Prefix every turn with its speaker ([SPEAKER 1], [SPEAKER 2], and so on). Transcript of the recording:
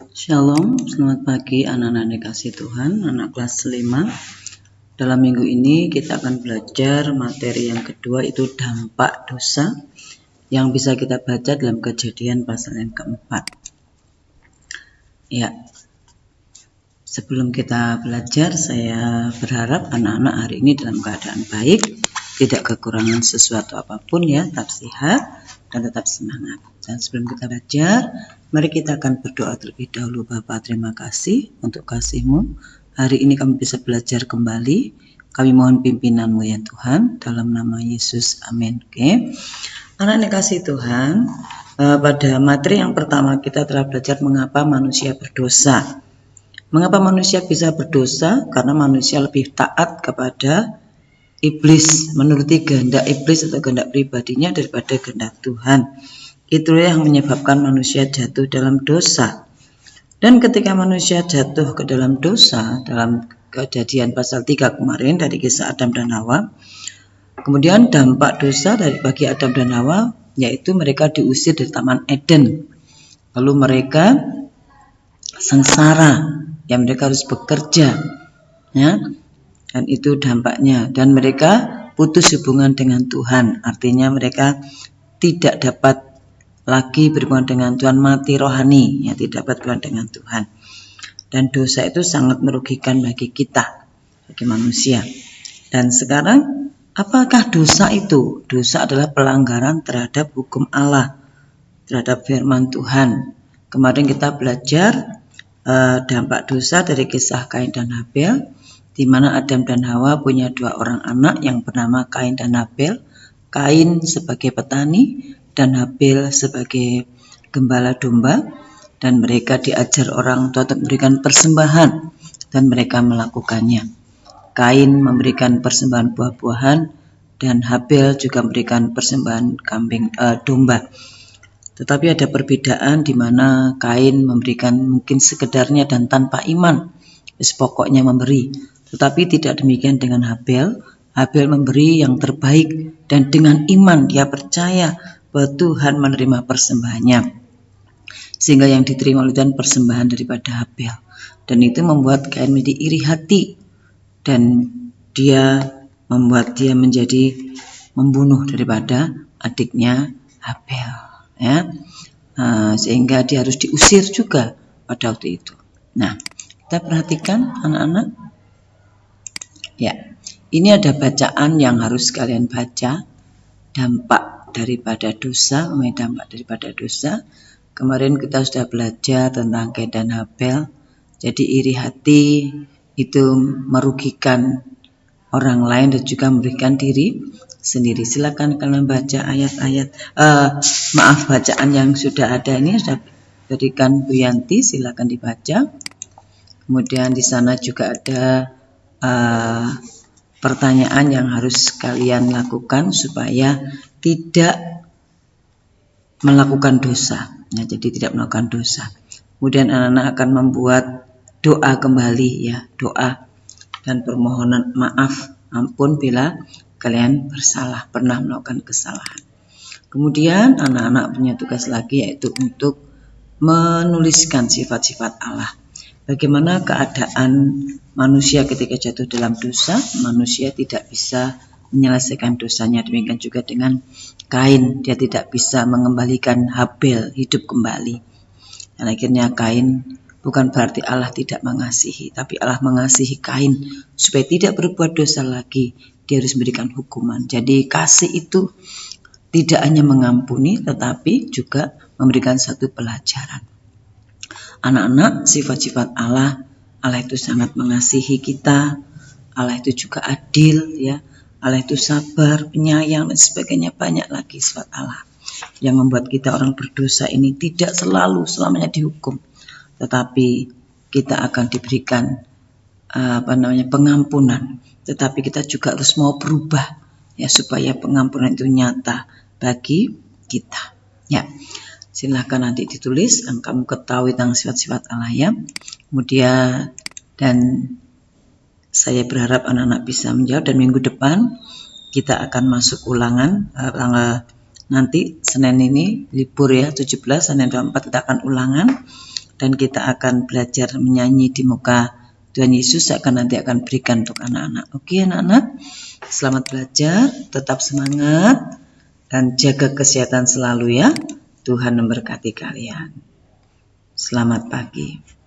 [SPEAKER 1] Shalom, selamat pagi anak-anak dikasih Tuhan, anak kelas 5. Dalam minggu ini kita akan belajar materi yang kedua, itu dampak dosa yang bisa kita baca dalam Kejadian pasal yang keempat. Ya, sebelum kita belajar, saya berharap anak-anak hari ini dalam keadaan baik, tidak kekurangan sesuatu apapun ya, tetap sehat dan tetap semangat. Dan sebelum kita belajar, mari kita akan berdoa terlebih dahulu. Bapa, terima kasih untuk kasih-Mu. Hari ini kami bisa belajar kembali. Kami mohon pimpinan-Mu ya Tuhan, dalam nama Yesus, amin. Oke. Anak dikasih Tuhan, pada materi yang pertama kita telah belajar mengapa manusia berdosa. Mengapa manusia bisa berdosa? Karena manusia lebih taat kepada iblis, menuruti kehendak iblis atau kehendak pribadinya daripada kehendak Tuhan. Itulah yang menyebabkan manusia jatuh dalam dosa. Dan ketika manusia jatuh ke dalam dosa, dalam Kejadian pasal 3 kemarin dari kisah Adam dan Hawa, kemudian dampak dosa bagi Adam dan Hawa, yaitu mereka diusir dari Taman Eden. Lalu mereka sengsara, ya mereka harus bekerja, ya, dan itu dampaknya. Dan mereka putus hubungan dengan Tuhan, artinya mereka tidak dapat lagi berhubungan dengan Tuhan, mati rohani, ya, tidak dapat berhubungan dengan Tuhan. Dan dosa itu sangat merugikan bagi kita, bagi manusia. Dan sekarang, apakah dosa itu? Dosa adalah pelanggaran terhadap hukum Allah, terhadap firman Tuhan. Kemarin kita belajar dampak dosa dari kisah Kain dan Habel, di mana Adam dan Hawa punya dua orang anak yang bernama Kain dan Habel. Kain sebagai petani dan Habel sebagai gembala domba, dan mereka diajar orang tua untuk memberikan persembahan dan mereka melakukannya. Kain memberikan persembahan buah-buahan dan Habel juga memberikan persembahan domba. Tetapi ada perbedaan di mana Kain memberikan mungkin sekedarnya dan tanpa iman, pokoknya memberi. Tetapi tidak demikian dengan Habel. Habel memberi yang terbaik dan dengan iman dia percaya bahwa Tuhan menerima persembahannya, sehingga yang diterima oleh Tuhan persembahan daripada Habel. Dan itu membuat Kain menjadi iri hati, dan dia membuat dia menjadi membunuh daripada adiknya Habel, ya. Sehingga dia harus diusir juga pada waktu itu. Nah, kita perhatikan anak-anak, ya, ini ada bacaan yang harus kalian baca, dampak daripada dosa, dampak daripada dosa. Kemarin kita sudah belajar tentang Kain dan Habel. Jadi iri hati itu merugikan orang lain dan juga merugikan diri sendiri. Silakan kalian baca ayat-ayat, bacaan yang sudah ada ini sudah berikan Bu Yanti, silakan dibaca. Kemudian di sana juga ada pertanyaan yang harus kalian lakukan supaya tidak melakukan dosa, ya, jadi tidak melakukan dosa. Kemudian anak-anak akan membuat doa kembali, ya, doa dan permohonan maaf, ampun bila kalian bersalah, pernah melakukan kesalahan. Kemudian anak-anak punya tugas lagi, yaitu untuk menuliskan sifat-sifat Allah. Bagaimana keadaan manusia ketika jatuh dalam dosa? Manusia tidak bisa menyelesaikan dosanya. Demikian juga dengan Kain, dia tidak bisa mengembalikan Habel hidup kembali. Dan akhirnya Kain, bukan berarti Allah tidak mengasihi, tapi Allah mengasihi Kain supaya tidak berbuat dosa lagi. Dia harus memberikan hukuman. Jadi kasih itu tidak hanya mengampuni, tetapi juga memberikan satu pelajaran. Anak-anak, sifat-sifat Allah itu sangat mengasihi kita. Allah itu juga adil, ya. Allah itu sabar, penyayang, dan sebagainya. Banyak lagi sifat Allah yang membuat kita orang berdosa ini tidak selalu selamanya dihukum, tetapi kita akan diberikan pengampunan. Tetapi kita juga harus mau berubah, ya, supaya pengampunan itu nyata bagi kita, ya. Silahkan nanti ditulis, kamu ketahui tentang sifat-sifat Allah, ya. Kemudian dan saya berharap anak-anak bisa menjawab, dan minggu depan kita akan masuk ulangan, nanti Senin ini libur, ya, 17, Senin 24 kita akan ulangan, dan kita akan belajar menyanyi di muka Tuhan Yesus nanti akan berikan untuk anak-anak. Oke anak-anak, selamat belajar, tetap semangat, dan jaga kesehatan selalu ya. Tuhan memberkati kalian. Selamat pagi.